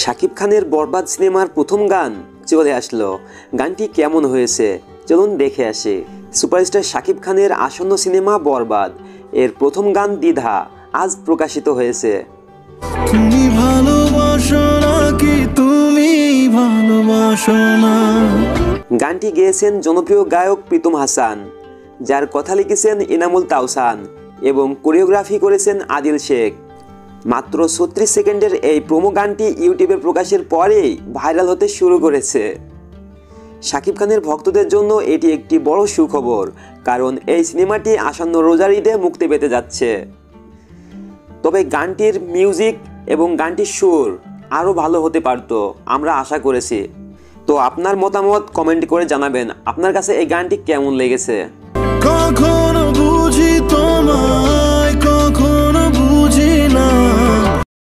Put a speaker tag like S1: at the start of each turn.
S1: শাকিব খানের বরবাদ সিনেমার প্রথম গান চলে আসলো। গানটি কেমন হয়েছে চলুন দেখে আসি। সুপারস্টার শাকিব খানের আসন্ন সিনেমা বরবাদ এর প্রথম গান দ্বিধা আজ প্রকাশিত হয়েছে।
S2: তুমি ভালোবাসো নাকি তুমি ভালোবাসো না।
S1: গানটি গেয়েছেন জনপ্রিয় গায়ক প্রীতম হাসান, যার কথা লিখেছেন ইনামুল তাওসান এবং কোরিওগ্রাফি করেছেন আদিল শেখ। মাত্র 36 সেকেন্ডের এই প্রোমো গানটি ইউটিউবে প্রকাশের পরেই ভাইরাল হতে শুরু করেছে। শাকিব খানের ভক্তদের জন্য এটি একটি বড় সুখবর, কারণ এই সিনেমাটি আসন্ন রোজার ঈদে মুক্তি পেতে যাচ্ছে। তবে গানটির মিউজিক এবং গানটির সুর আরও ভালো হতে পারত, আমরা আশা করেছি। তো আপনার মতামত কমেন্ট করে জানাবেন আপনার কাছে এই গানটি কেমন লেগেছে।
S2: কখনো বুঝি